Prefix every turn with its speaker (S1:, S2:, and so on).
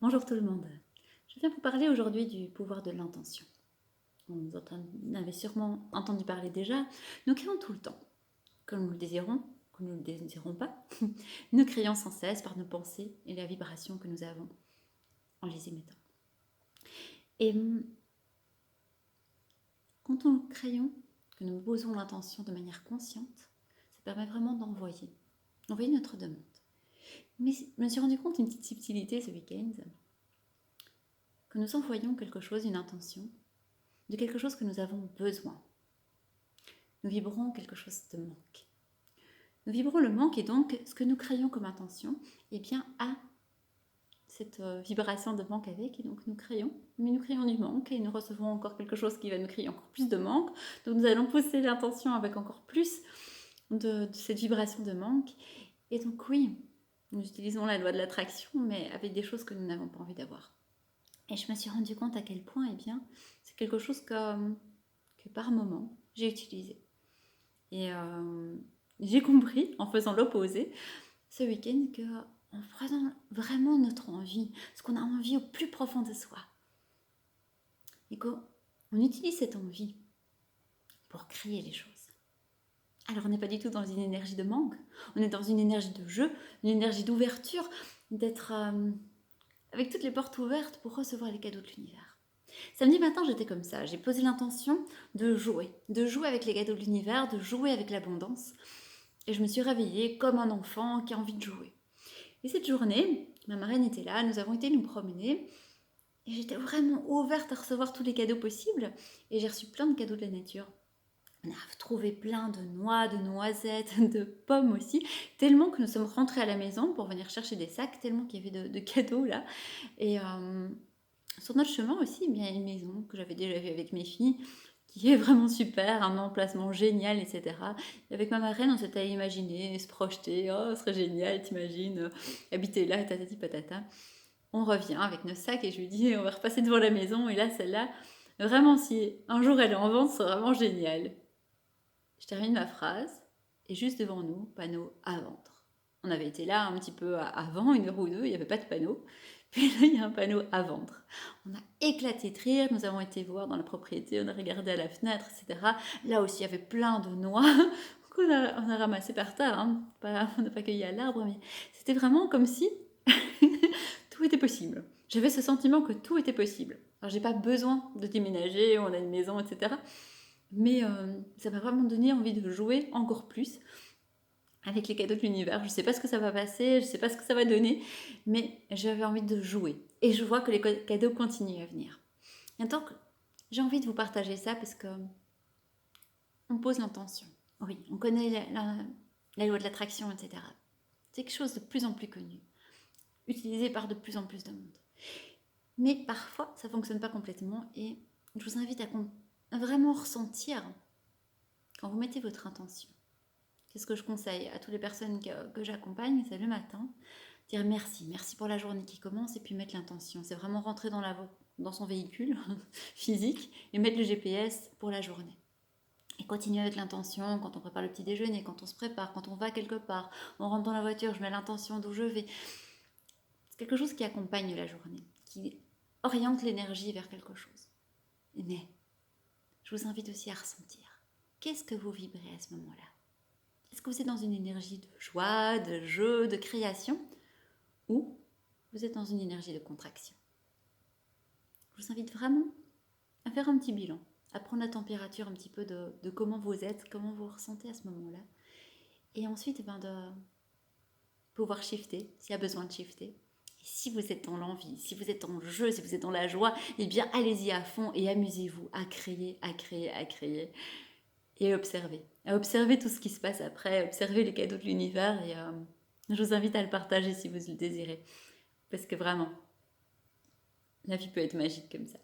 S1: Bonjour tout le monde. Je viens vous parler aujourd'hui du pouvoir de l'intention. Vous en avez sûrement entendu parler déjà. Nous créons tout le temps, comme nous le désirons, comme nous ne le désirons pas. Nous créons sans cesse par nos pensées et la vibration que nous avons en les émettant. Et quand nous créons, que nous posons l'intention de manière consciente, ça permet vraiment d'envoyer notre demande. Mais je me suis rendu compte d'une petite subtilité ce week-end, que nous envoyons quelque chose, une intention, de quelque chose que nous avons besoin. Nous vibrons quelque chose de manque. Nous vibrons le manque et donc ce que nous créons comme intention, eh bien, a cette vibration de manque avec, et donc nous créons du manque et nous recevons encore quelque chose qui va nous créer encore plus de manque. Donc nous allons pousser l'intention avec encore plus de cette vibration de manque. Et donc oui, nous utilisons la loi de l'attraction, mais avec des choses que nous n'avons pas envie d'avoir. Et je me suis rendu compte à quel point, eh bien, c'est quelque chose que par moment, j'ai utilisé. Et j'ai compris, en faisant l'opposé, ce week-end, qu'en prenant vraiment notre envie, ce qu'on a envie au plus profond de soi, et qu'on utilise cette envie pour créer les choses. Alors on n'est pas du tout dans une énergie de manque, on est dans une énergie de jeu, une énergie d'ouverture, d'être avec toutes les portes ouvertes pour recevoir les cadeaux de l'univers. Samedi matin, j'étais comme ça, j'ai posé l'intention de jouer avec les cadeaux de l'univers, de jouer avec l'abondance. Et je me suis réveillée comme un enfant qui a envie de jouer. Et cette journée, ma marraine était là, nous avons été nous promener. Et j'étais vraiment ouverte à recevoir tous les cadeaux possibles. Et j'ai reçu plein de cadeaux de la nature. On a trouvé plein de noix, de noisettes, de pommes aussi. Tellement que nous sommes rentrés à la maison pour venir chercher des sacs, tellement qu'il y avait de cadeaux là. Et sur notre chemin aussi, il y a une maison que j'avais déjà vue avec mes filles, qui est vraiment super, un emplacement génial, etc. Et avec ma marraine, on s'était imaginé, se projeter, oh, ce serait génial, t'imagines, habiter là, tatati patata. On revient avec nos sacs et je lui dis, on va repasser devant la maison, et là, celle-là, vraiment, si un jour elle est en vente, c'est vraiment génial. Je termine ma phrase, et juste devant nous, panneau à vendre. On avait été là un petit peu avant, 1 heure ou deux, il n'y avait pas de panneau. Puis là, il y a un panneau à vendre. On a éclaté de rire, nous avons été voir dans la propriété, on a regardé à la fenêtre, etc. Là aussi, il y avait plein de noix qu'on a ramassé par terre. Hein. On n'a pas cueilli à l'arbre, mais c'était vraiment comme si tout était possible. J'avais ce sentiment que tout était possible. Alors, j'ai pas besoin de déménager, on a une maison, etc. Mais ça m'a vraiment donné envie de jouer encore plus avec les cadeaux de l'univers. Je ne sais pas ce que ça va passer, je ne sais pas ce que ça va donner, mais j'avais envie de jouer. Et je vois que les cadeaux continuent à venir. Et donc, j'ai envie de vous partager ça parce que on pose l'intention. Oui, on connaît la loi de l'attraction, etc. C'est quelque chose de plus en plus connu, utilisé par de plus en plus de monde. Mais parfois, ça ne fonctionne pas complètement et je vous invite à vraiment ressentir quand vous mettez votre intention. C'est ce que je conseille à toutes les personnes que j'accompagne, c'est le matin, dire merci, merci pour la journée qui commence et puis mettre l'intention. C'est vraiment rentrer dans son véhicule physique et mettre le GPS pour la journée. Et continuer avec l'intention quand on prépare le petit déjeuner, quand on se prépare, quand on va quelque part, on rentre dans la voiture, je mets l'intention d'où je vais. C'est quelque chose qui accompagne la journée, qui oriente l'énergie vers quelque chose. Mais je vous invite aussi à ressentir. Qu'est-ce que vous vibrez à ce moment-là ? Est-ce que vous êtes dans une énergie de joie, de jeu, de création, ou vous êtes dans une énergie de contraction? Je vous invite vraiment à faire un petit bilan, à prendre la température un petit peu de comment vous êtes, comment vous ressentez à ce moment-là, et ensuite de pouvoir shifter, s'il y a besoin de shifter. Et si vous êtes dans l'envie, si vous êtes dans le jeu, si vous êtes dans la joie, eh bien allez-y à fond et amusez-vous à créer, à créer, à créer. Et à observer tout ce qui se passe après, à observer les cadeaux de l'univers et je vous invite à le partager si vous le désirez. Parce que vraiment, la vie peut être magique comme ça.